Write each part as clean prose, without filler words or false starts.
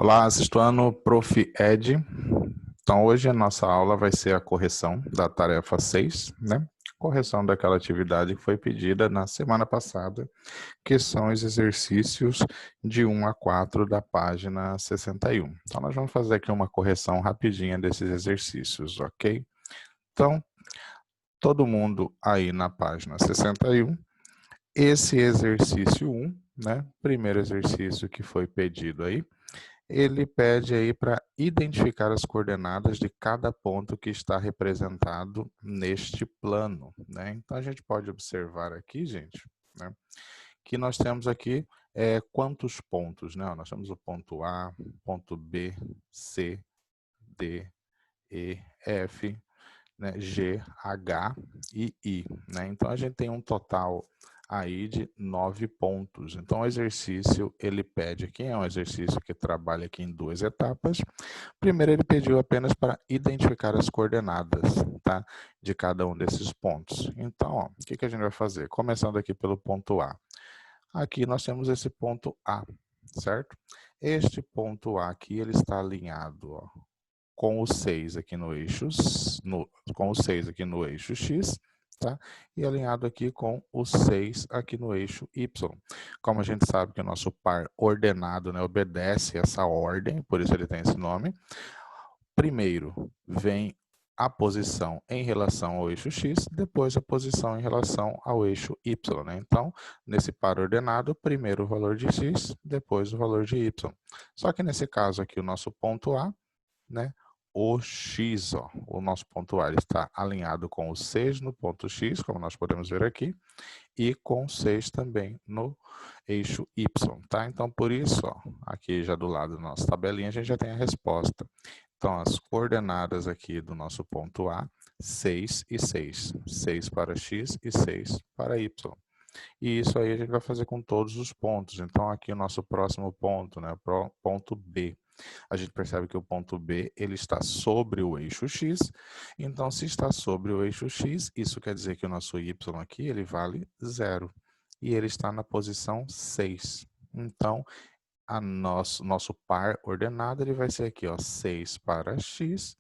Olá, sexto ano, Prof. Ed. Então, hoje a nossa aula vai ser a correção da tarefa 6, né? Correção daquela atividade que foi pedida na semana passada, que são os exercícios de 1 a 4 da página 61. Então, nós vamos fazer aqui uma correção rapidinha desses exercícios, ok? Então, todo mundo aí na página 61, esse exercício 1, né? Primeiro exercício que foi pedido aí, ele pede aí para identificar as coordenadas de cada ponto que está representado neste plano, né? Então, a gente pode observar aqui, gente, né, que nós temos aqui quantos pontos, né? Nós temos o ponto A, ponto B, C, D, E, F, né, G, H e I, né? Então, a gente tem um total aí de 9 pontos. Então, o exercício, ele pede aqui, é um exercício que trabalha aqui em 2 etapas. Primeiro, ele pediu apenas para identificar as coordenadas, tá, de cada um desses pontos. Então, ó, o que a gente vai fazer? Começando aqui pelo ponto A. Aqui nós temos esse ponto A, certo? Este ponto A aqui, ele está alinhado, ó, com o 6 aqui no eixo, com o 6 aqui no eixo X, tá? E alinhado aqui com o 6 aqui no eixo Y. Como a gente sabe que o nosso par ordenado, né, obedece essa ordem, por isso ele tem esse nome. Primeiro vem a posição em relação ao eixo X, depois a posição em relação ao eixo Y, né? Então, nesse par ordenado, primeiro o valor de X, depois o valor de Y. Só que nesse caso aqui, o nosso ponto A, né? O X, ó, o nosso ponto A está alinhado com o 6 no ponto X, como nós podemos ver aqui, e com 6 também no eixo Y, tá? Então, por isso, ó, aqui já do lado da nossa tabelinha, a gente já tem a resposta. Então, as coordenadas aqui do nosso ponto A, 6 e 6. 6 para X e 6 para Y. E isso aí a gente vai fazer com todos os pontos. Então, aqui o nosso próximo ponto, né? Ponto B. A gente percebe que o ponto B, ele está sobre o eixo X. Então, se está sobre o eixo X, isso quer dizer que o nosso Y aqui, ele vale 0. E ele está na posição 6. Então, nosso par ordenado, ele vai ser aqui, ó, 6 para X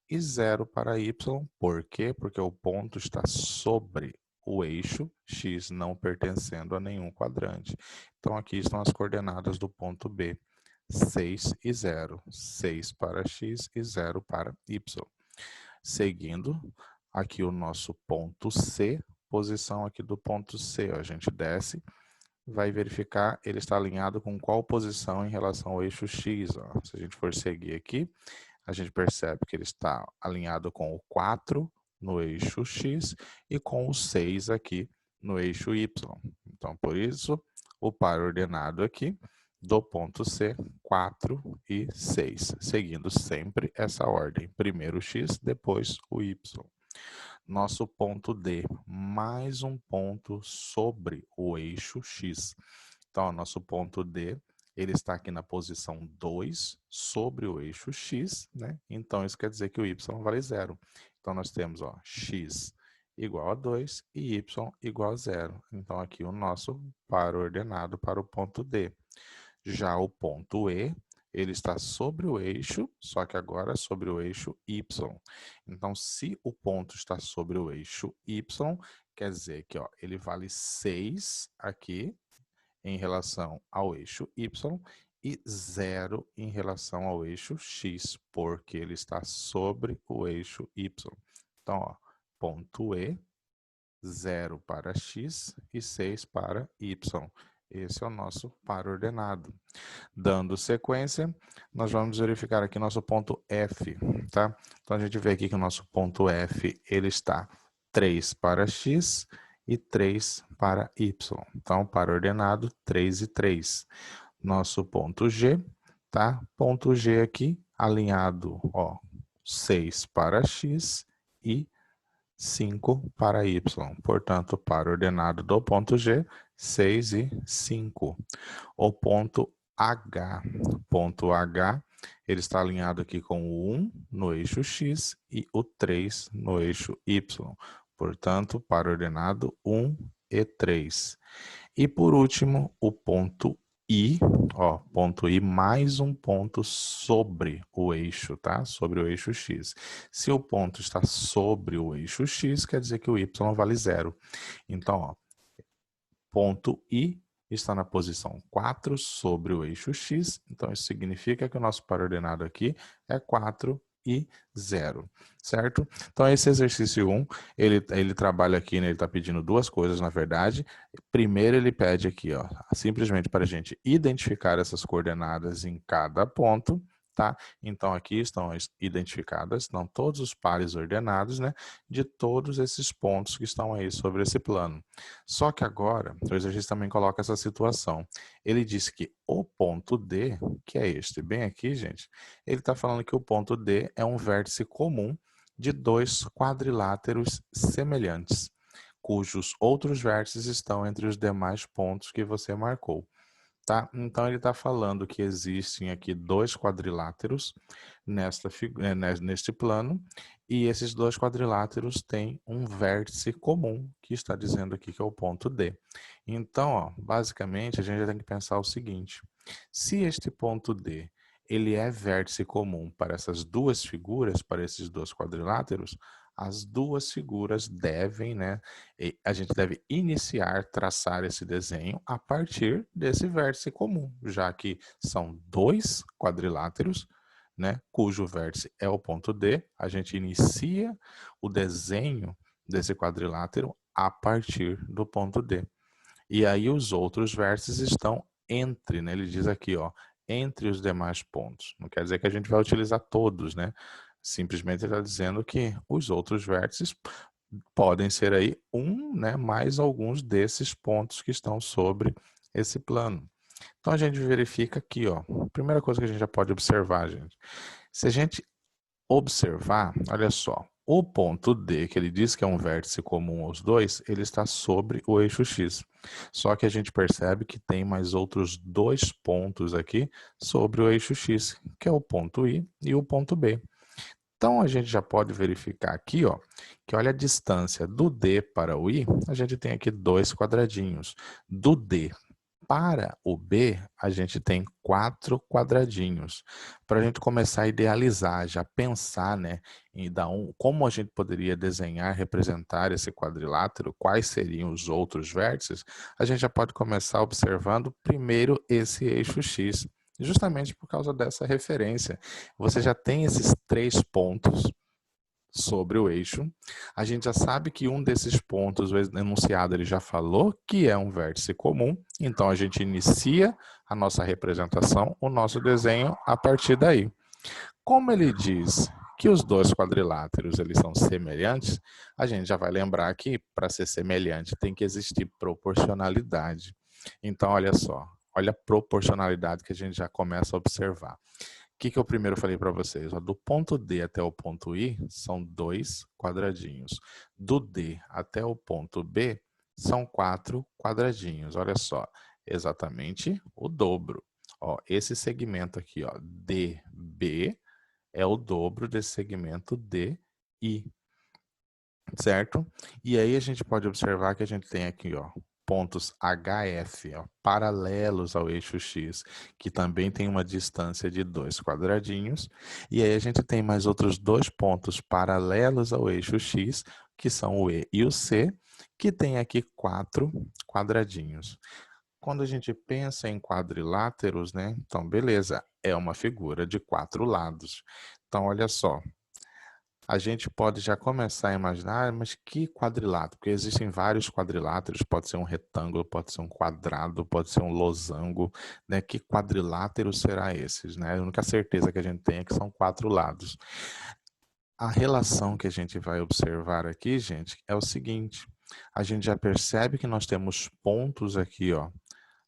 e 0 para Y. Por quê? Porque o ponto está sobre o eixo X, não pertencendo a nenhum quadrante. Então, aqui estão as coordenadas do ponto B. 6 e 0. 6 para X e 0 para Y. Seguindo, aqui o nosso ponto C, posição aqui do ponto C. Ó, a gente desce, vai verificar ele está alinhado com qual posição em relação ao eixo X. Ó. Se a gente for seguir aqui, a gente percebe que ele está alinhado com o 4 no eixo X e com o 6 aqui no eixo Y. Então, por isso, o par ordenado aqui do ponto C, 4 e 6, seguindo sempre essa ordem. Primeiro o X, depois o Y. Nosso ponto D, mais um ponto sobre o eixo X. Então, nosso ponto D, ele está aqui na posição 2 sobre o eixo X, né? Então, isso quer dizer que o Y vale 0. Então, nós temos, ó, X igual a 2 e Y igual a 0. Então, aqui o nosso par ordenado para o ponto D. Já o ponto E, ele está sobre o eixo, só que agora sobre o eixo Y. Então, se o ponto está sobre o eixo Y, quer dizer que, ó, ele vale 6 aqui em relação ao eixo Y e 0 em relação ao eixo X, porque ele está sobre o eixo Y. Então, ó, ponto E, 0 para X e 6 para Y. Esse é o nosso par ordenado. Dando sequência, nós vamos verificar aqui nosso ponto F, tá? Então, a gente vê aqui que o nosso ponto F, ele está 3 para X e 3 para Y. Então, par ordenado, 3 e 3. Nosso ponto G, tá? Ponto G aqui, alinhado, ó, 6 para X e 5 para Y. Portanto, par ordenado do ponto G, 6 e 5. O ponto H. Ponto H, ele está alinhado aqui com o 1 no eixo X e o 3 no eixo Y. Portanto, par ordenado 1 e 3. E por último, o ponto I, ó, ponto I mais um ponto sobre o eixo, tá? Sobre o eixo X. Se o ponto está sobre o eixo X, quer dizer que o Y vale 0. Então, ó, ponto I está na posição 4 sobre o eixo X, então isso significa que o nosso par ordenado aqui é 4 e 0, certo? Então esse exercício 1, ele trabalha aqui, né, ele está pedindo duas coisas, na verdade. Primeiro ele pede aqui, ó, simplesmente para a gente identificar essas coordenadas em cada ponto, tá? Então aqui estão identificadas, estão todos os pares ordenados, né, de todos esses pontos que estão aí sobre esse plano. Só que agora, o exercício também coloca essa situação. Ele disse que o ponto D, que é este bem aqui, gente, ele está falando que o ponto D é um vértice comum de dois quadriláteros semelhantes, cujos outros vértices estão entre os demais pontos que você marcou. Tá? Então ele está falando que existem aqui dois quadriláteros neste plano, e esses dois quadriláteros têm um vértice comum, que está dizendo aqui que é o ponto D. Então, ó, basicamente, a gente já tem que pensar o seguinte: se este ponto D ele é vértice comum para essas duas figuras, para esses dois quadriláteros, as duas figuras devem, né, a gente deve iniciar, traçar esse desenho a partir desse vértice comum, já que são dois quadriláteros, né, cujo vértice é o ponto D, a gente inicia o desenho desse quadrilátero a partir do ponto D. E aí os outros vértices estão entre, né, ele diz aqui, ó, entre os demais pontos. Não quer dizer que a gente vai utilizar todos, né? Simplesmente ele está dizendo que os outros vértices podem ser aí né, mais alguns desses pontos que estão sobre esse plano. Então a gente verifica aqui, ó, primeira coisa que a gente já pode observar, gente. Se a gente observar, olha só, o ponto D, que ele diz que é um vértice comum aos dois, ele está sobre o eixo X. Só que a gente percebe que tem mais outros dois pontos aqui sobre o eixo X, que é o ponto I e o ponto B. Então a gente já pode verificar aqui, ó, que olha a distância do D para o I, a gente tem aqui dois quadradinhos. Do D para o B, a gente tem 4 quadradinhos. Para a gente começar a idealizar, já pensar, né, em como a gente poderia desenhar, representar esse quadrilátero, quais seriam os outros vértices, a gente já pode começar observando primeiro esse eixo X, justamente por causa dessa referência. Você já tem esses 3 pontos sobre o eixo. A gente já sabe que um desses pontos, o enunciado, ele já falou que é um vértice comum, então a gente inicia a nossa representação, o nosso desenho a partir daí. Como ele diz que os dois quadriláteros eles são semelhantes, a gente já vai lembrar que para ser semelhante tem que existir proporcionalidade. Então, olha só, olha a proporcionalidade que a gente já começa a observar. O que eu primeiro falei para vocês? Ó, do ponto D até o ponto I são 2 quadradinhos. Do D até o ponto B são 4 quadradinhos. Olha só, exatamente o dobro. Ó, esse segmento aqui, ó, DB, é o dobro desse segmento DI, certo? E aí a gente pode observar que a gente tem aqui, ó, pontos HF, ó, paralelos ao eixo X, que também tem uma distância de 2 quadradinhos. E aí a gente tem mais outros dois pontos paralelos ao eixo X, que são o E e o C, que tem aqui 4 quadradinhos. Quando a gente pensa em quadriláteros, né? Então, beleza, é uma figura de 4 lados. Então, olha só, a gente pode já começar a imaginar, mas que quadrilátero? Porque existem vários quadriláteros, pode ser um retângulo, pode ser um quadrado, pode ser um losango, né? Que quadrilátero será esses, né? A única certeza que a gente tem é que são 4 lados. A relação que a gente vai observar aqui, gente, é o seguinte: a gente já percebe que nós temos pontos aqui, ó,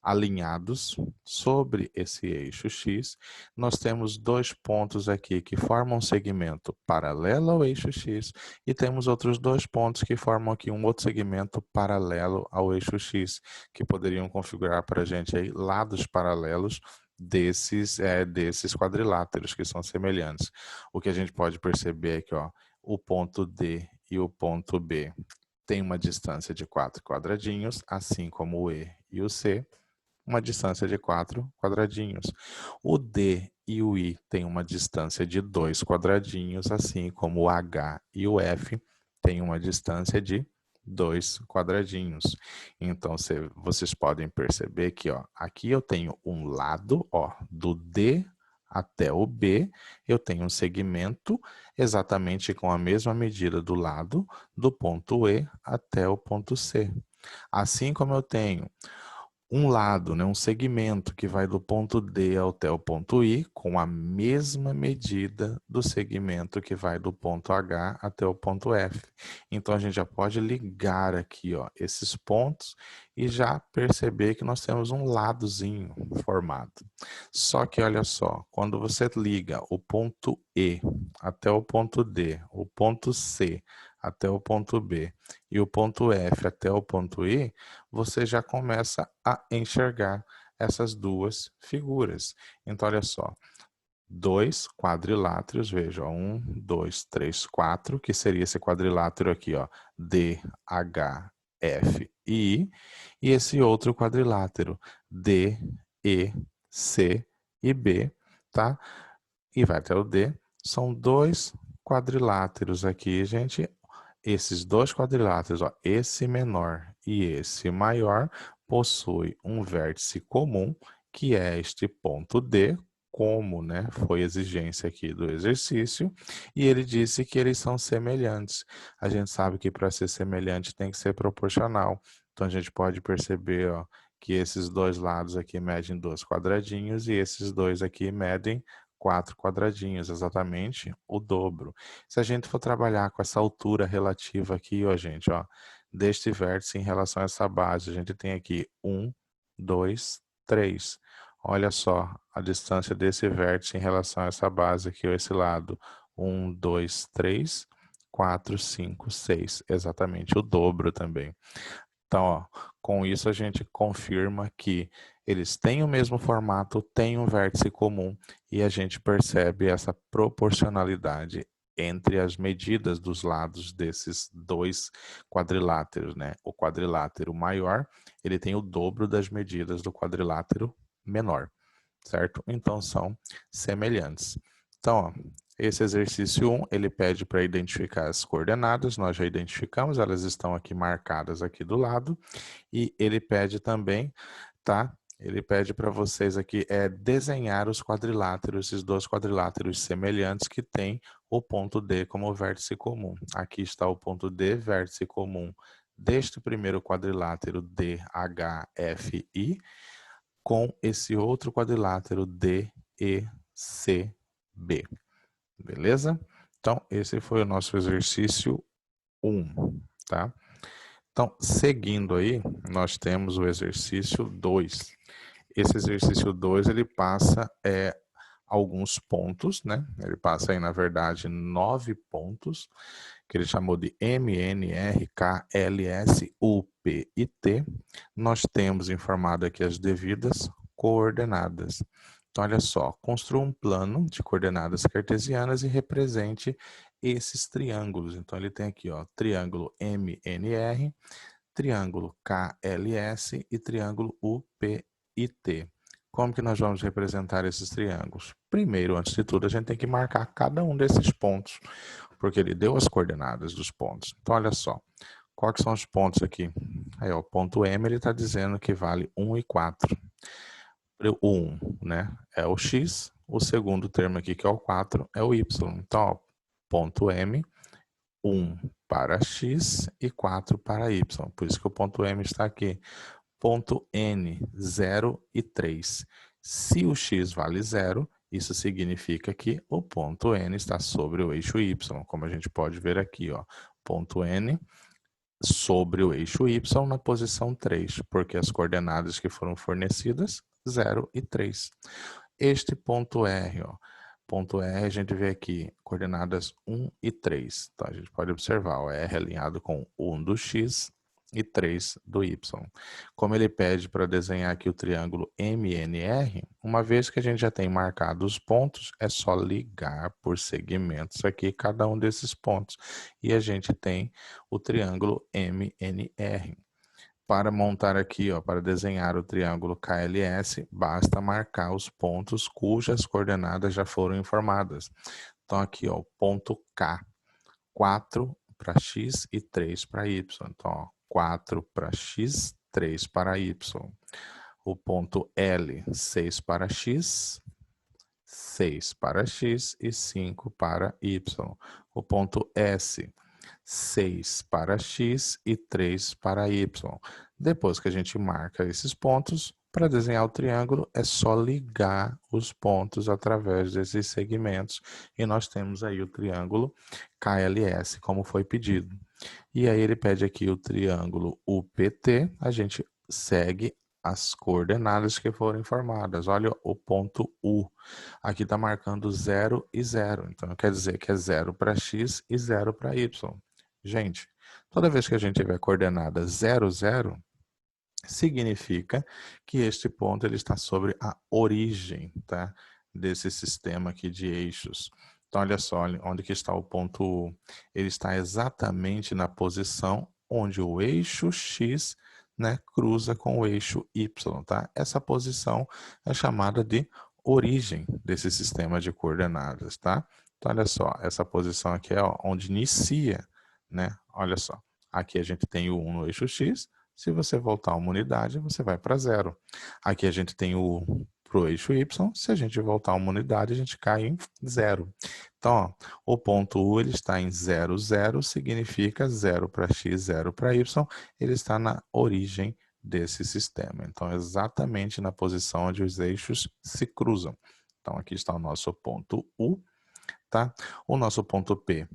alinhados sobre esse eixo X, nós temos dois pontos aqui que formam um segmento paralelo ao eixo X e temos outros dois pontos que formam aqui um outro segmento paralelo ao eixo X, que poderiam configurar para a gente aí lados paralelos desses quadriláteros que são semelhantes. O que a gente pode perceber é que, ó, o ponto D e o ponto B têm uma distância de 4 quadradinhos, assim como o E e o C. uma distância de 4 quadradinhos. O D e o I têm uma distância de 2 quadradinhos, assim como o H e o F têm uma distância de 2 quadradinhos. Então, vocês podem perceber que, ó, aqui eu tenho um lado, ó, do D até o B, eu tenho um segmento exatamente com a mesma medida do lado do ponto E até o ponto C. Assim como eu tenho um lado, né, um segmento que vai do ponto D até o ponto I, com a mesma medida do segmento que vai do ponto H até o ponto F. Então, a gente já pode ligar aqui, ó, esses pontos e já perceber que nós temos um ladozinho formado. Só que, olha só, quando você liga o ponto E até o ponto D, o ponto C até o ponto B e o ponto F até o ponto I, você já começa a enxergar essas duas figuras. Então, olha só, dois quadriláteros, veja, 1, 2, 3, 4, que seria esse quadrilátero aqui, ó, D, H, F e I, e esse outro quadrilátero, D, E, C e B, tá? E vai até o D. São dois quadriláteros aqui, gente. Esses dois quadriláteros, ó, esse menor e esse maior, possui um vértice comum, que é este ponto D, como, né, foi exigência aqui do exercício, e ele disse que eles são semelhantes. A gente sabe que para ser semelhante tem que ser proporcional. Então a gente pode perceber, ó, que esses dois lados aqui medem 2 quadradinhos e esses dois aqui medem 4 quadradinhos, exatamente o dobro. Se a gente for trabalhar com essa altura relativa aqui, ó, gente, ó, deste vértice em relação a essa base, a gente tem aqui 1, 2, 3. Olha só a distância desse vértice em relação a essa base aqui, ó, esse lado. 1, 2, 3, 4, 5, 6. Exatamente o dobro também. Então, ó, com isso a gente confirma que eles têm o mesmo formato, têm um vértice comum e a gente percebe essa proporcionalidade entre as medidas dos lados desses dois quadriláteros, né? O quadrilátero maior, ele tem o dobro das medidas do quadrilátero menor, certo? Então, são semelhantes. Então, ó, esse exercício 1, ele pede para identificar as coordenadas, nós já identificamos, elas estão aqui marcadas aqui do lado, e ele pede também, tá? Ele pede para vocês aqui desenhar os quadriláteros, esses dois quadriláteros semelhantes que têm o ponto D como vértice comum. Aqui está o ponto D, vértice comum deste primeiro quadrilátero D, H, F, I, com esse outro quadrilátero D, E, C, B. Beleza? Então, esse foi o nosso exercício 1, tá? Então, seguindo aí, nós temos o exercício 2. Esse exercício 2, ele passa alguns pontos, né? Ele passa aí, na verdade, 9 pontos, que ele chamou de M, N, R, K, L, S, U, P e T. Nós temos informado aqui as devidas coordenadas. Então, olha só, construa um plano de coordenadas cartesianas e represente esses triângulos. Então, ele tem aqui, ó, triângulo MNR, triângulo KLS e triângulo UPIT. Como que nós vamos representar esses triângulos? Primeiro, antes de tudo, a gente tem que marcar cada um desses pontos, porque ele deu as coordenadas dos pontos. Então, olha só, quais são os pontos aqui? Aí, ó, o ponto M, ele está dizendo que vale 1 e 4. O 1, né, é o X, o segundo termo aqui, que é o 4, é o Y. Então, ó, ponto M, 1 para X e 4 para Y. Por isso que o ponto M está aqui. Ponto N, 0 e 3. Se o X vale 0, isso significa que o ponto N está sobre o eixo Y, como a gente pode ver aqui, ó. Ponto N sobre o eixo Y na posição 3, porque as coordenadas que foram fornecidas, 0 e 3. Este ponto R, ó, ponto R a gente vê aqui, coordenadas 1 e 3. Então, a gente pode observar, o R alinhado com 1 do X e 3 do Y. Como ele pede para desenhar aqui o triângulo MNR, uma vez que a gente já tem marcado os pontos, é só ligar por segmentos aqui cada um desses pontos. E a gente tem o triângulo MNR. Para montar aqui, ó, para desenhar o triângulo KLS, basta marcar os pontos cujas coordenadas já foram informadas. Então aqui, ó, o ponto K, 4 para X e 3 para Y. Então, ó, 4 para X, 3 para Y. O ponto L, 6 para X, 6 para X e 5 para Y. O ponto S, 6 para X e 3 para Y. Depois que a gente marca esses pontos, para desenhar o triângulo é só ligar os pontos através desses segmentos e nós temos aí o triângulo KLS, como foi pedido. E aí ele pede aqui o triângulo UPT, a gente segue as coordenadas que foram informadas. Olha o ponto U. Aqui está marcando 0 e 0. Então, quer dizer que é 0 para X e 0 para Y. Gente, toda vez que a gente tiver coordenada 0, 0, significa que este ponto ele está sobre a origem, tá? Desse sistema aqui de eixos. Então, olha só onde que está o ponto U. Ele está exatamente na posição onde o eixo X, né, cruza com o eixo Y, tá? Essa posição é chamada de origem desse sistema de coordenadas, tá? Então, olha só, essa posição aqui é onde inicia, né? Olha só, aqui a gente tem o 1 no eixo X. Se você voltar uma unidade, você vai para 0. Aqui a gente tem o para o eixo Y. Se a gente voltar uma unidade, a gente cai em 0. Então, ó, o ponto U ele está em 0, 0, significa 0 para X, 0 para Y. Ele está na origem desse sistema. Então, exatamente na posição onde os eixos se cruzam. Então, aqui está o nosso ponto U, tá? O nosso ponto P,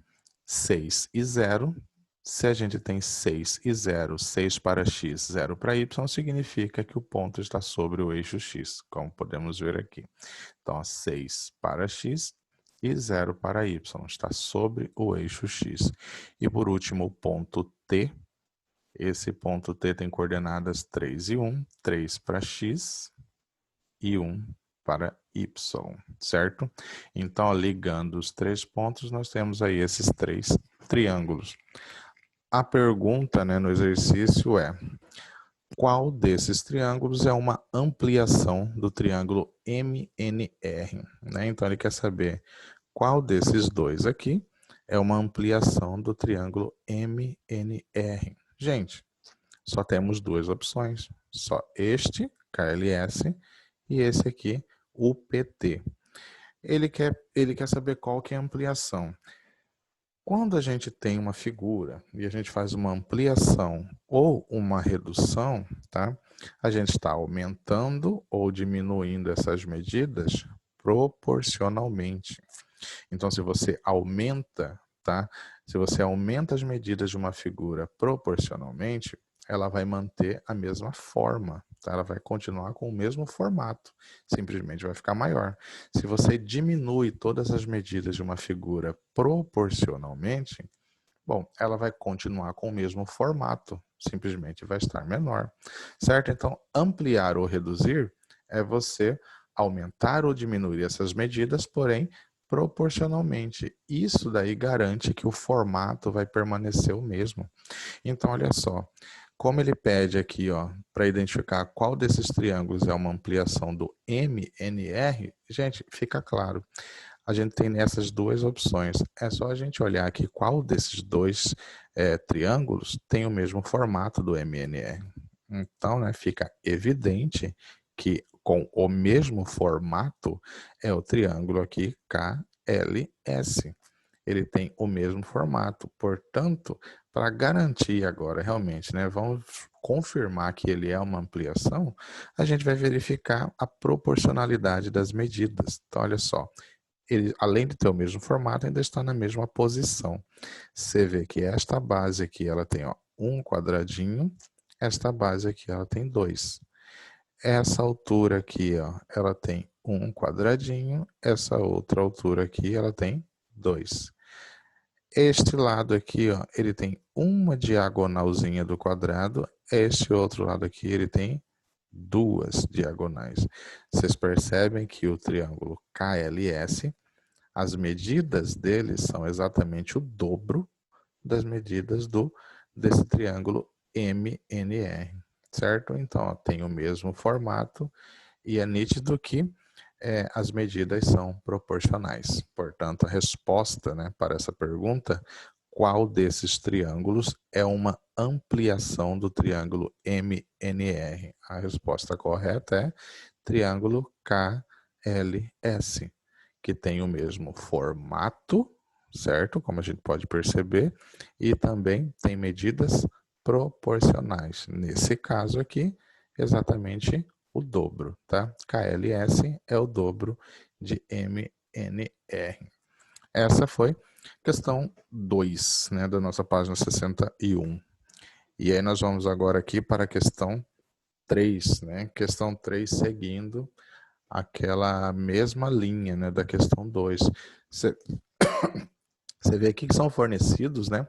6 e 0. Se a gente tem 6 e 0, 6 para X, 0 para Y, significa que o ponto está sobre o eixo X, como podemos ver aqui. Então, 6 para X e 0 para Y, está sobre o eixo X. E por último, o ponto T. Esse ponto T tem coordenadas 3 e 1, 3 para X e 1 para Y, certo? Então, ó, ligando os três pontos, nós temos aí esses três triângulos. A pergunta, né, no exercício é: qual desses triângulos é uma ampliação do triângulo MNR? Né? Então, ele quer saber qual desses dois aqui é uma ampliação do triângulo MNR. Gente, só temos duas opções. Só este, KLS, e esse aqui, UPT. Ele quer saber qual que é a ampliação. Quando a gente tem uma figura e a gente faz uma ampliação ou uma redução, tá? A gente está aumentando ou diminuindo essas medidas proporcionalmente. Então, se você aumenta, tá? Se você aumenta as medidas de uma figura proporcionalmente, ela vai manter a mesma forma, tá? Ela vai continuar com o mesmo formato, simplesmente vai ficar maior. Se você diminui todas as medidas de uma figura proporcionalmente, bom, ela vai continuar com o mesmo formato, simplesmente vai estar menor, certo? Então, ampliar ou reduzir é você aumentar ou diminuir essas medidas, porém, proporcionalmente. Isso daí garante que o formato vai permanecer o mesmo. Então, olha só, como ele pede aqui, ó, para identificar qual desses triângulos é uma ampliação do MNR, gente, fica claro. A gente tem nessas duas opções. É só a gente olhar aqui qual desses dois triângulos tem o mesmo formato do MNR. Então, né, fica evidente que com o mesmo formato é o triângulo aqui KLS. Ele tem o mesmo formato, portanto, para garantir agora realmente, né, vamos confirmar que ele é uma ampliação, a gente vai verificar a proporcionalidade das medidas. Então, olha só, ele, além de ter o mesmo formato, ainda está na mesma posição. Você vê que esta base aqui, ela tem, ó, um quadradinho, esta base aqui, ela tem 2. Essa altura aqui, ó, ela tem um quadradinho, essa outra altura aqui, ela tem 2. Este lado aqui, ó, ele tem uma diagonalzinha do quadrado, este outro lado aqui, ele tem duas diagonais. Vocês percebem que o triângulo KLS, as medidas dele são exatamente o dobro das medidas desse triângulo MNR. certo? Então, ó, tem o mesmo formato e é nítido que as medidas são proporcionais. Portanto, a resposta, né, para essa pergunta, qual desses triângulos é uma ampliação do triângulo MNR? A resposta correta é triângulo KLS, que tem o mesmo formato, certo? Como a gente pode perceber, e também tem medidas proporcionais. Nesse caso aqui, exatamente o dobro, tá? KLS é o dobro de MNR. Essa foi questão 2, né, da nossa página 61. E aí nós vamos agora aqui para a questão 3, né? Questão 3 seguindo aquela mesma linha, né, da questão 2. Você vê aqui que são fornecidos, né,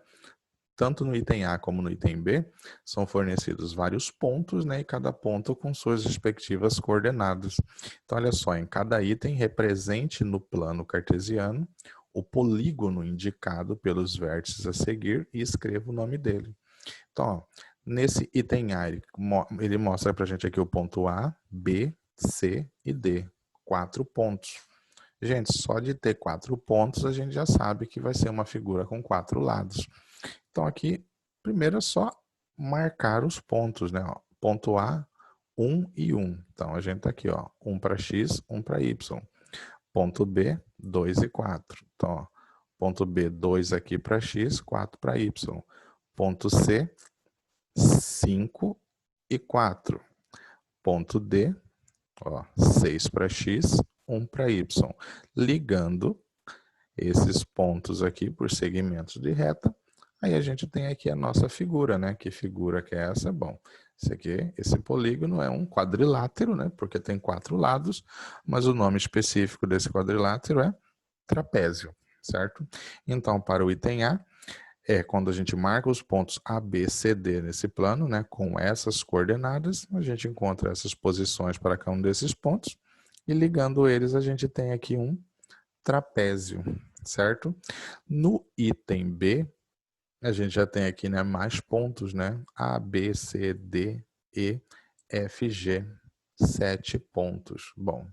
tanto no item A como no item B, são fornecidos vários pontos, né, e cada ponto com suas respectivas coordenadas. Então, olha só, em cada item represente no plano cartesiano o polígono indicado pelos vértices a seguir e escreva o nome dele. Então, ó, nesse item A, ele mostra para a gente aqui o ponto A, B, C e D. 4 pontos. Gente, só de ter 4 pontos, a gente já sabe que vai ser uma figura com 4 lados. Então, aqui, primeiro é só marcar os pontos, né? Ó, ponto A, 1 e 1. Então, a gente tá aqui, ó, 1 para X, 1 para Y. Ponto B, 2 e 4. Então, ó, ponto B, 2 aqui para X, 4 para Y. Ponto C, 5 e 4. Ponto D, ó, 6 para X, 1 para Y. Ligando esses pontos aqui por segmentos de reta, aí a gente tem aqui a nossa figura, né? Que figura que é essa? Bom, esse polígono é um quadrilátero, né? Porque tem 4 lados, mas o nome específico desse quadrilátero é trapézio, certo? Então, para o item A, quando a gente marca os pontos A, B, C, D nesse plano, né? Com essas coordenadas, a gente encontra essas posições para cada um desses pontos, e ligando eles, a gente tem aqui um trapézio, certo? No item B, a gente já tem aqui, né, mais pontos, né? A, B, C, D, E, F, G. 7 pontos. Bom,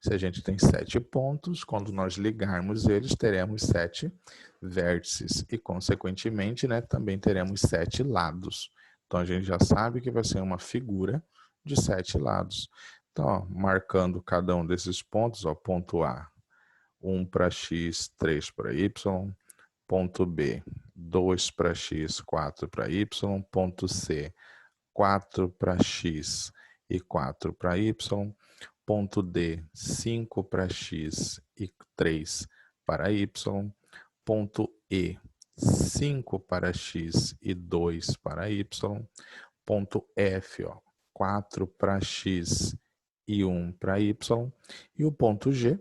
se a gente tem 7 pontos, quando nós ligarmos eles, teremos 7 vértices e, consequentemente, né, também teremos 7 lados. Então, a gente já sabe que vai ser uma figura de 7 lados. Então, ó, marcando cada um desses pontos, ó, ponto A, 1 para X, 3 para Y. Ponto B, 2 para X, 4 para Y. Ponto C, 4 para X e 4 para Y. Ponto D, 5 para X e 3 para Y. Ponto E, 5 para X e 2 para Y. Ponto F, ó, 4 para X e 1 para Y. E o ponto G,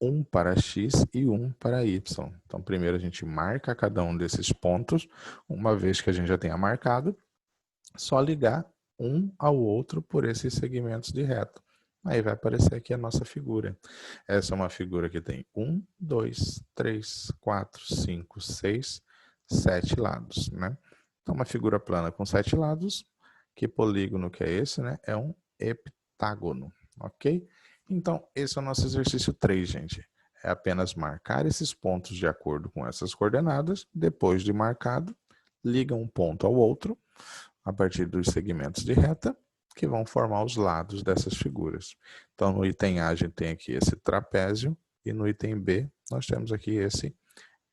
1 para X e 1 para Y. Então, primeiro a gente marca cada um desses pontos. Uma vez que a gente já tenha marcado, só ligar um ao outro por esses segmentos de reta. Aí vai aparecer aqui a nossa figura. Essa é uma figura que tem 1, 2, 3, 4, 5, 6, 7 lados, né? Então, uma figura plana com 7 lados. Que polígono que é esse, né? É um heptágono, ok? Então, esse é o nosso exercício 3, gente. É apenas marcar esses pontos de acordo com essas coordenadas. Depois de marcado, liga um ponto ao outro a partir dos segmentos de reta que vão formar os lados dessas figuras. Então, no item A, a gente tem aqui esse trapézio e no item B, nós temos aqui esse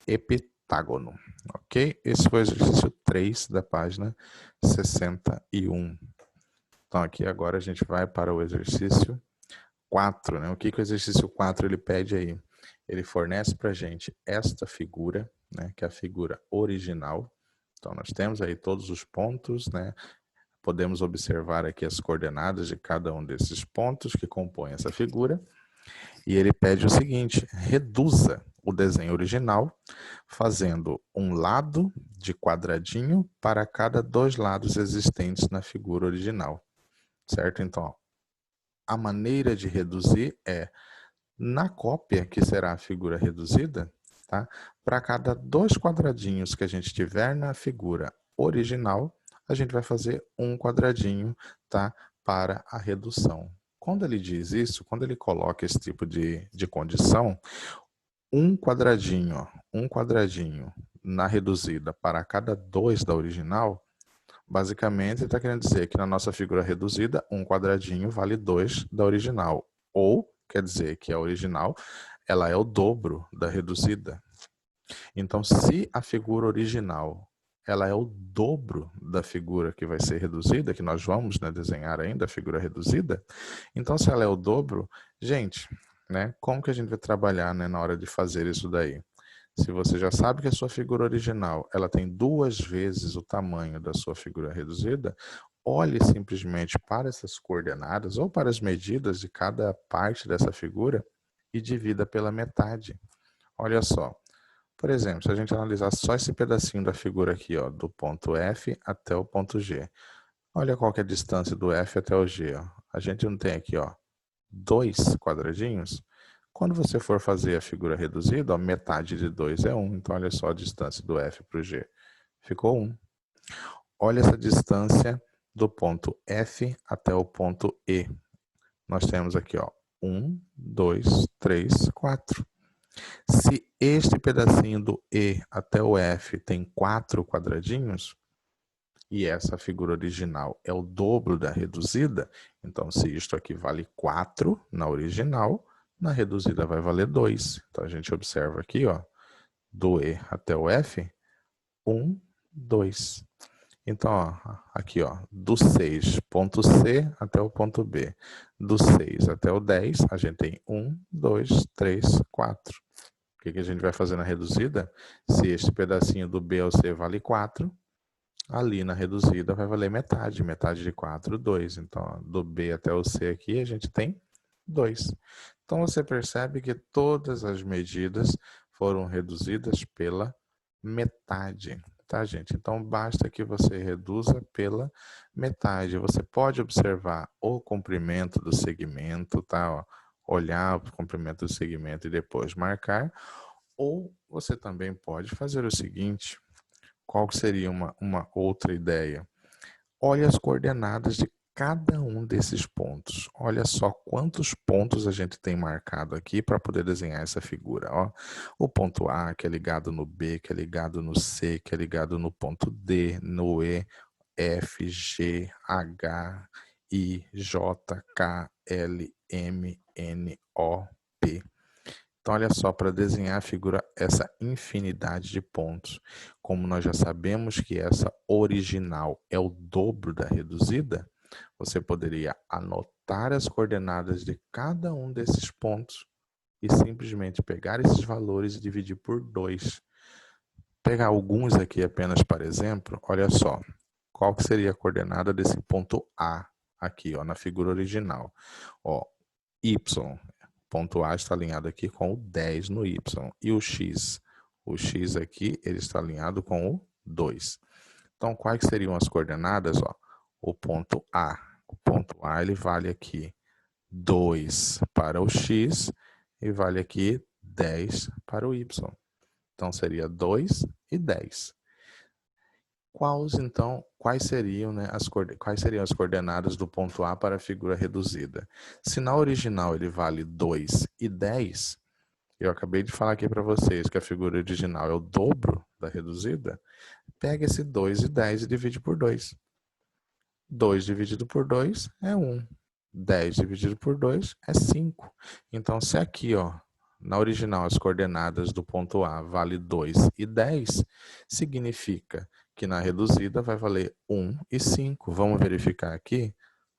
heptágono, ok? Esse foi o exercício 3 da página 61. Então, aqui agora a gente vai para o exercício 4, né? O que o exercício 4 ele pede aí? Ele fornece para a gente esta figura, né? Que é a figura original. Então, nós temos aí todos os pontos, né? Podemos observar aqui as coordenadas de cada um desses pontos que compõem essa figura. E ele pede o seguinte: reduza o desenho original, fazendo um lado de quadradinho para cada 2 lados existentes na figura original. Certo? Então, ó, a maneira de reduzir é, na cópia, que será a figura reduzida, tá? Para cada 2 quadradinhos que a gente tiver na figura original, a gente vai fazer um quadradinho, tá? Para a redução. Quando ele diz isso, quando ele coloca esse tipo de condição, um quadradinho na reduzida para cada 2 da original, basicamente está querendo dizer que na nossa figura reduzida, um quadradinho vale 2 da original. Ou quer dizer que a original ela é o dobro da reduzida. Então, se a figura original ela é o dobro da figura que vai ser reduzida, que nós vamos, né, desenhar ainda a figura reduzida, então se ela é o dobro, gente, né, como que a gente vai trabalhar, né, na hora de fazer isso daí? Se você já sabe que a sua figura original ela tem 2 vezes o tamanho da sua figura reduzida, olhe simplesmente para essas coordenadas ou para as medidas de cada parte dessa figura e divida pela metade. Olha só, por exemplo, se a gente analisar só esse pedacinho da figura aqui, ó, do ponto F até o ponto G. Olha qual que é a distância do F até o G. Ó. A gente não tem aqui, ó, 2 quadradinhos. Quando você for fazer a figura reduzida, ó, metade de 2 é 1. Então, olha só a distância do F para o G. Ficou 1. Olha essa distância do ponto F até o ponto E. Nós temos aqui, ó, 1, 2, 3, 4. Se este pedacinho do E até o F tem 4 quadradinhos, e essa figura original é o dobro da reduzida, então se isto aqui vale 4 na original, na reduzida vai valer 2. Então a gente observa aqui, ó, do E até o F, 1, 2. Então, ó, aqui, ó, do 6, ponto C até o ponto B. Do 6 até o 10, a gente tem 1, 2, 3, 4. O que a gente vai fazer na reduzida? Se este pedacinho do B ao C vale 4, ali na reduzida vai valer metade. Metade de 4, 2. Então, do B até o C aqui, a gente tem 2. Então, você percebe que todas as medidas foram reduzidas pela metade. Tá, gente? Então, basta que você reduza pela metade. Você pode observar o comprimento do segmento, tá? Ó, olhar o comprimento do segmento e depois marcar. Ou você também pode fazer o seguinte, qual seria uma outra ideia? Olhe as coordenadas de cada um desses pontos. Olha só quantos pontos a gente tem marcado aqui para poder desenhar essa figura. Ó. O ponto A, que é ligado no B, que é ligado no C, que é ligado no ponto D, no E, F, G, H, I, J, K, L, M, N, O, P. Então, olha só, para desenhar a figura, essa infinidade de pontos, como nós já sabemos que essa original é o dobro da reduzida, você poderia anotar as coordenadas de cada um desses pontos e simplesmente pegar esses valores e dividir por 2. Pegar alguns aqui apenas para exemplo, olha só, qual que seria a coordenada desse ponto A aqui, ó, na figura original? Ó, Y. Ponto A está alinhado aqui com o 10 no Y. E o X? O X aqui, ele está alinhado com o 2. Então, quais seriam as coordenadas? Ó, o ponto A. O ponto A, ele vale aqui 2 para o X e vale aqui 10 para o Y. Então, seria 2 e 10. Quais seriam, né, quais seriam as coordenadas do ponto A para a figura reduzida? Se na original ele vale 2 e 10, eu acabei de falar aqui para vocês que a figura original é o dobro da reduzida, pega esse 2 e 10 e divide por 2. 2 dividido por 2 é 1. 10 dividido por 2 é 5. Então, se aqui, ó, na original as coordenadas do ponto A vale 2 e 10, significa que na reduzida vai valer 1 e 5. Vamos verificar aqui?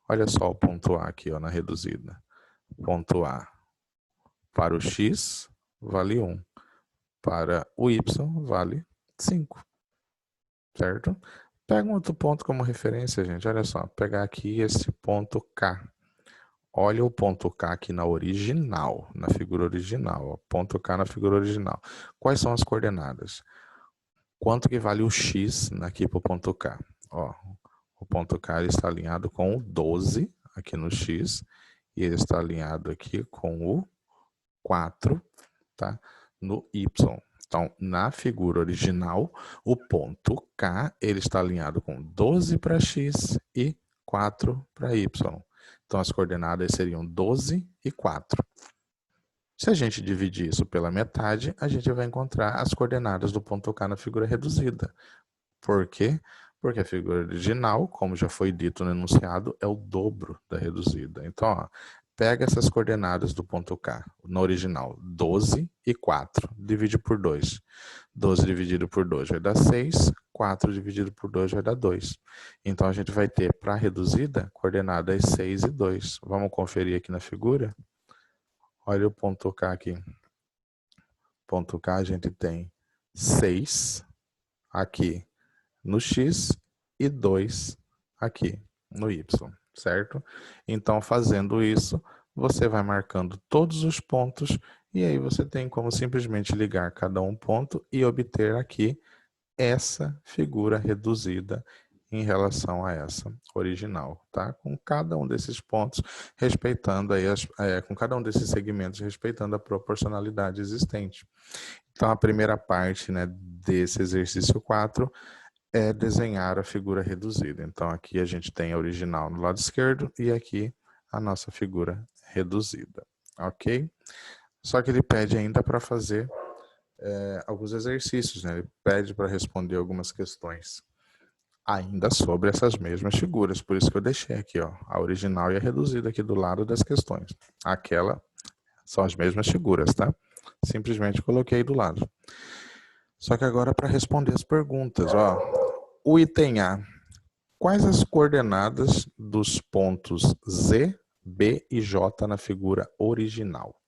Olha só o ponto A aqui, ó, na reduzida. Ponto A para o X vale 1. Para o Y vale 5. Certo? Pega um outro ponto como referência, gente. Olha só, pegar aqui esse ponto K. Olha o ponto K aqui na original, na figura original. Ó, ponto K na figura original. Quais são as coordenadas? Quanto que vale o X aqui para o ponto K? Ó, o ponto K ele está alinhado com o 12 aqui no X e ele está alinhado aqui com o 4, tá? No Y. Então, na figura original, o ponto K ele está alinhado com 12 para x e 4 para y. Então, as coordenadas seriam 12 e 4. Se a gente dividir isso pela metade, a gente vai encontrar as coordenadas do ponto K na figura reduzida. Por quê? Porque a figura original, como já foi dito no enunciado, é o dobro da reduzida. Então, ó, pega essas coordenadas do ponto K, no original, 12 e 4, divide por 2. 12 dividido por 2 vai dar 6, 4 dividido por 2 vai dar 2. Então, a gente vai ter, para a reduzida, coordenadas 6 e 2. Vamos conferir aqui na figura? Olha o ponto K aqui. Ponto K a gente tem 6 aqui no x e 2 aqui no y, certo? Então, fazendo isso, você vai marcando todos os pontos e aí você tem como simplesmente ligar cada um ponto e obter aqui essa figura reduzida em relação a essa original, tá? Com cada um desses pontos respeitando aí com cada um desses segmentos respeitando a proporcionalidade existente. Então, a primeira parte, né, desse exercício 4 é desenhar a figura reduzida. Então, aqui a gente tem a original no lado esquerdo e aqui a nossa figura reduzida, ok? Só que ele pede ainda para fazer alguns exercícios, né? Ele pede para responder algumas questões ainda sobre essas mesmas figuras. Por isso que eu deixei aqui, ó, a original e a reduzida aqui do lado das questões. Aquela são as mesmas figuras, tá? Simplesmente coloquei do lado. Só que agora para responder as perguntas, ó. O item A. Quais as coordenadas dos pontos Z, B e J na figura original?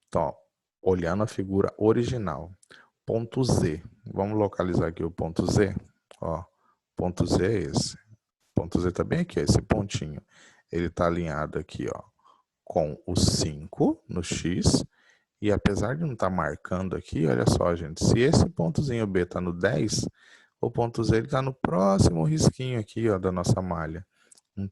Então, ó, olhando a figura original, ponto Z. Vamos localizar aqui o ponto Z. Ó, ponto Z é esse. Ponto Z está bem aqui, esse pontinho. Ele está alinhado aqui, ó, com o 5 no X. E apesar de não estar marcando aqui, olha só, gente. Se esse pontozinho B está no 10, o ponto Z está no próximo risquinho aqui, ó, da nossa malha.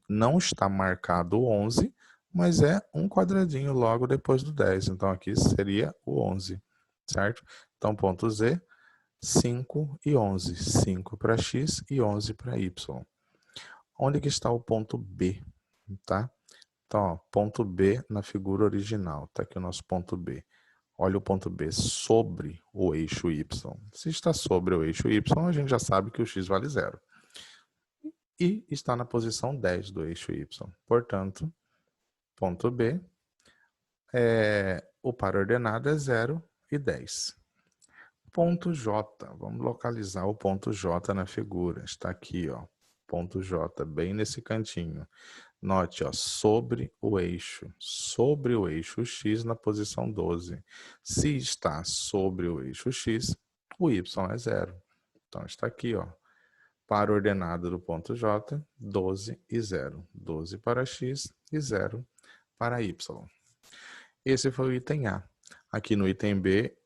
Não está marcado o 11, mas é um quadradinho logo depois do 10. Então, aqui seria o 11, certo? Então, ponto Z, 5 e 11. 5 para X e 11 para Y. Onde que está o ponto B? Tá? Então, ó, ponto B na figura original. Está aqui o nosso ponto B. Olha o ponto B sobre o eixo Y. Se está sobre o eixo Y, a gente já sabe que o X vale 0. E está na posição 10 do eixo Y. Portanto, ponto B, o par ordenado é 0 e 10. Ponto J, vamos localizar o ponto J na figura. Está aqui, ó, ponto J, bem nesse cantinho. Note, ó, sobre o eixo X na posição 12. Se está sobre o eixo X, o Y é 0. Então, está aqui, ó, par ordenado do ponto J, 12 e 0. 12 para X e 0 para Y. Esse foi o item A. Aqui no item B,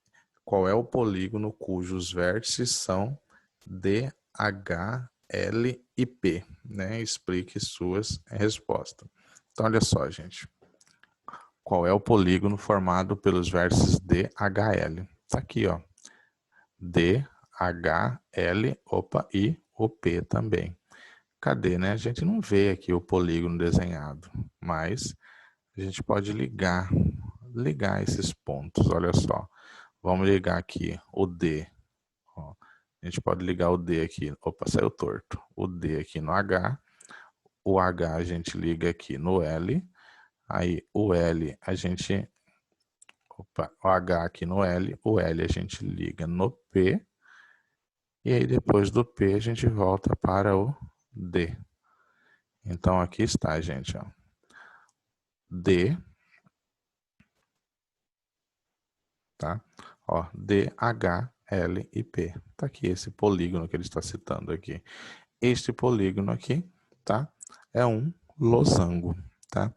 qual é o polígono cujos vértices são D, H, L e P, né? Explique suas respostas. Então, olha só, gente. Qual é o polígono formado pelos vértices D, H, L? Tá aqui, ó. D, H, L, e o P também. Cadê, né? A gente não vê aqui o polígono desenhado, mas a gente pode ligar esses pontos, olha só. Vamos ligar aqui o D. Ó. A gente pode ligar o D aqui. Opa, saiu torto. O D aqui no H. O H a gente liga aqui no L. Aí o L a gente... Opa, o H aqui no L. O L a gente liga no P. E aí depois do P a gente volta para o D. Então aqui está, gente. Ó. D. Tá? Ó, D, H, L e P. Tá aqui esse polígono que ele está citando aqui. Este polígono aqui, tá? É um losango, tá?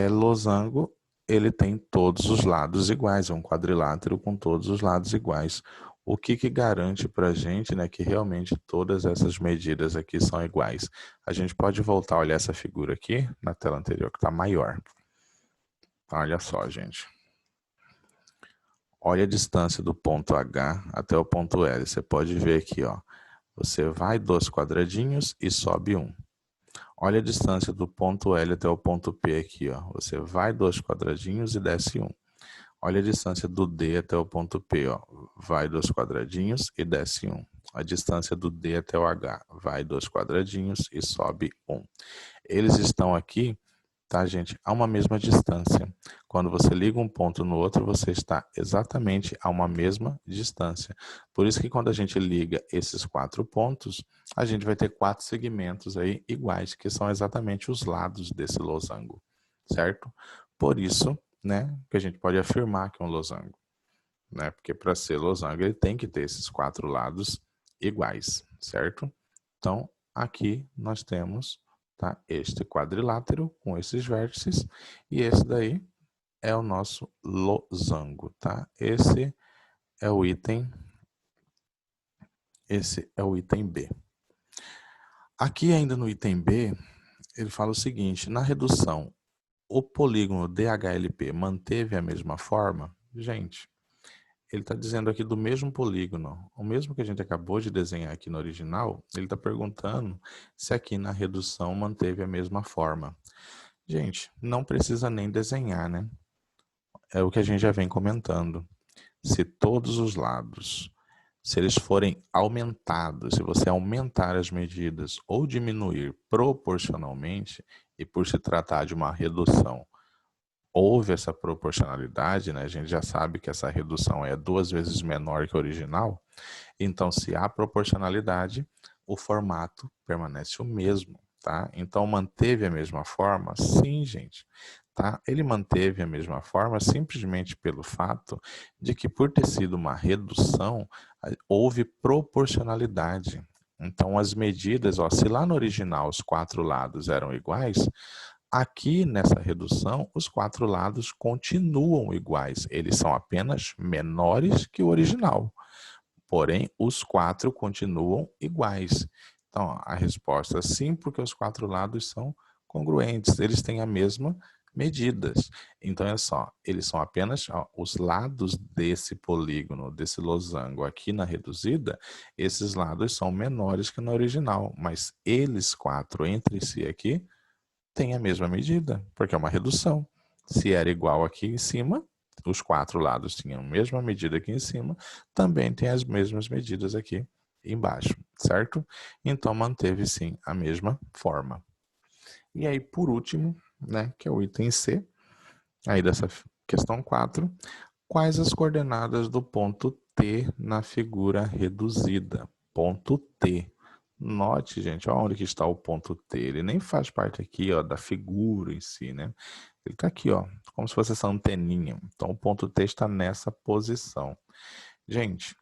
Losango, ele tem todos os lados iguais, é um quadrilátero com todos os lados iguais. O que garante para a gente, né, que realmente todas essas medidas aqui são iguais? A gente pode voltar a olhar essa figura aqui, na tela anterior, que está maior. Olha só, gente. Olha a distância do ponto H até o ponto L. Você pode ver aqui, ó. Você vai 2 quadradinhos e sobe 1. Olha a distância do ponto L até o ponto P aqui, ó. Você vai 2 quadradinhos e desce 1. Olha a distância do D até o ponto P, ó. Vai 2 quadradinhos e desce 1. A distância do D até o H, vai 2 quadradinhos e sobe 1. Eles estão aqui, tá, gente, a uma mesma distância. Quando você liga um ponto no outro, você está exatamente a uma mesma distância. Por isso que quando a gente liga esses 4 pontos, a gente vai ter 4 segmentos aí iguais, que são exatamente os lados desse losango, certo? Por isso, né, que a gente pode afirmar que é um losango, né? Porque para ser losango ele tem que ter esses 4 lados iguais, certo? Então, aqui nós temos, tá, este quadrilátero com esses vértices e esse daí é o nosso losango, tá? Esse é o item B. Aqui ainda no item B, ele fala o seguinte: na redução, o polígono DHLP manteve a mesma forma? Gente, ele está dizendo aqui do mesmo polígono, o mesmo que a gente acabou de desenhar aqui no original, ele está perguntando se aqui na redução manteve a mesma forma. Gente, não precisa nem desenhar, né? É o que a gente já vem comentando. Se todos os lados, se eles forem aumentados, se você aumentar as medidas ou diminuir proporcionalmente, e por se tratar de uma redução, houve essa proporcionalidade, né? A gente já sabe que essa redução é 2 vezes menor que a original. Então, se há proporcionalidade, o formato permanece o mesmo, tá? Então, manteve a mesma forma? Sim, gente. Tá? Ele manteve a mesma forma simplesmente pelo fato de que, por ter sido uma redução, houve proporcionalidade. Então, as medidas, ó, se lá no original os 4 lados eram iguais, aqui nessa redução, os 4 lados continuam iguais. Eles são apenas menores que o original. Porém, os 4 continuam iguais. Então, a resposta é sim, porque os 4 lados são congruentes. Eles têm a mesma medidas. Então, é só, eles são apenas os lados desse polígono, desse losango aqui na reduzida, esses lados são menores que na original, mas eles 4 entre si aqui têm a mesma medida, porque é uma redução. Se era igual aqui em cima, os 4 lados tinham a mesma medida aqui em cima, também tem as mesmas medidas aqui embaixo, certo? Então, manteve sim a mesma forma. E aí, por último, né, que é o item C, aí dessa questão 4, quais as coordenadas do ponto T na figura reduzida? Ponto T. Note, gente, onde que está o ponto T. Ele nem faz parte aqui, ó, da figura em si, né? Ele está aqui, ó, como se fosse essa anteninha. Então, o ponto T está nessa posição. Gente,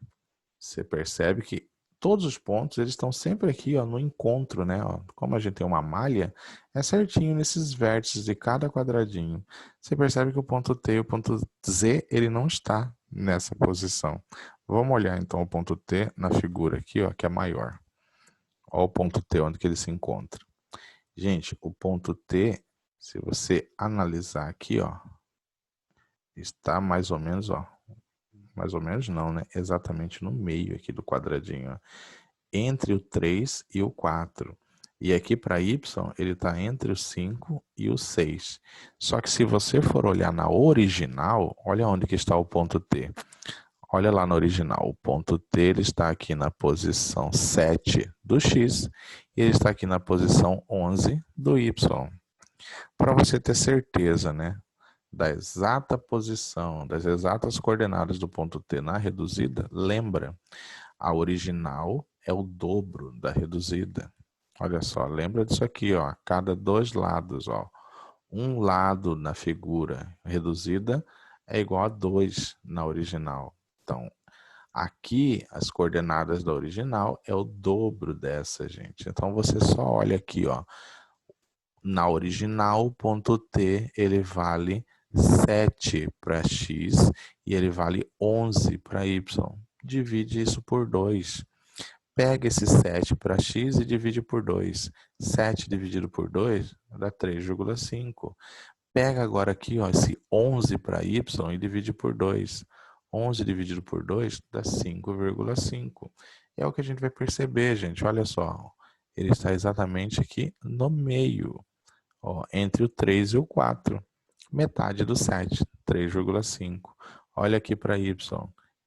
você percebe que todos os pontos eles estão sempre aqui, ó, no encontro, né? Ó. Como a gente tem uma malha, é certinho nesses vértices de cada quadradinho. Você percebe que o ponto T e o ponto Z ele não está nessa posição. Vamos olhar então o ponto T na figura aqui, ó, que é maior. Olha o ponto T onde que ele se encontra. Gente, o ponto T, se você analisar aqui, ó, está mais ou menos, ó, mais ou menos não, né? Exatamente no meio aqui do quadradinho, ó, entre o 3 e o 4. E aqui para y, ele está entre o 5 e o 6. Só que se você for olhar na original, olha onde que está o ponto T. Olha lá no original, o ponto T ele está aqui na posição 7 do x e ele está aqui na posição 11 do y. Para você ter certeza, né, da exata posição, das exatas coordenadas do ponto T na reduzida, lembra, a original é o dobro da reduzida. Olha só, lembra disso aqui, ó, a cada 2 lados, ó, um lado na figura reduzida é igual a 2 na original. Então, aqui as coordenadas da original é o dobro dessa, gente. Então, você só olha aqui, ó, na original, o ponto T, ele vale 7 para x e ele vale 11 para y. Divide isso por 2. Pega esse 7 para x e divide por 2. 7 dividido por 2 dá 3,5. Pega agora aqui, ó, esse 11 para y e divide por 2. 11 dividido por 2 dá 5,5. É o que a gente vai perceber, gente. Olha só, ele está exatamente aqui no meio, ó, entre o 3 e o 4. Metade do 7, 3,5. Olha aqui para y.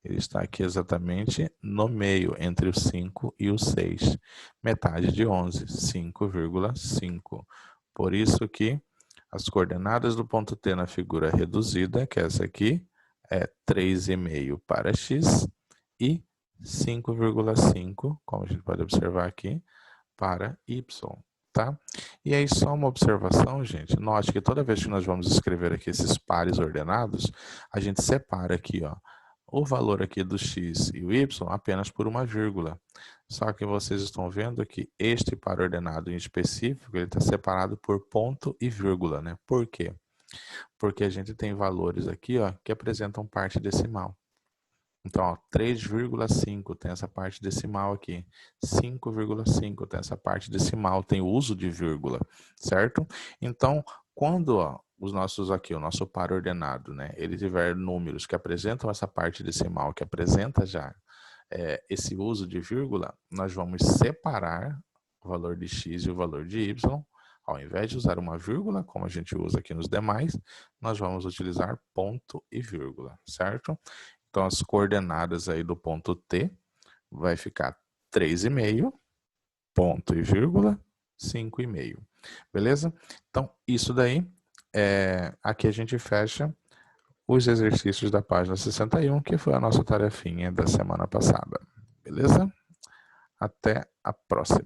Ele está aqui exatamente no meio, entre o 5 e o 6. Metade de 11, 5,5. Por isso que as coordenadas do ponto T na figura reduzida, que é essa aqui, é 3,5 para x e 5,5, como a gente pode observar aqui, para y, tá? E aí só uma observação, gente, note que toda vez que nós vamos escrever aqui esses pares ordenados, a gente separa aqui, ó, o valor aqui do x e o y apenas por uma vírgula. Só que vocês estão vendo que este par ordenado em específico, ele está separado por ponto e vírgula, né? Por quê? Porque a gente tem valores aqui, ó, que apresentam parte decimal. Então, ó, 3,5 tem essa parte decimal aqui, 5,5 tem essa parte decimal, tem o uso de vírgula, certo? Então, quando ó, os nossos aqui, o nosso par ordenado, né, ele tiver números que apresentam essa parte decimal, que apresenta já esse uso de vírgula, nós vamos separar o valor de x e o valor de y. Ao invés de usar uma vírgula, como a gente usa aqui nos demais, nós vamos utilizar ponto e vírgula, certo? Então, as coordenadas aí do ponto T vai ficar 3,5, ponto e vírgula, 5,5. Beleza? Então, isso daí, aqui a gente fecha os exercícios da página 61, que foi a nossa tarefinha da semana passada. Beleza? Até a próxima.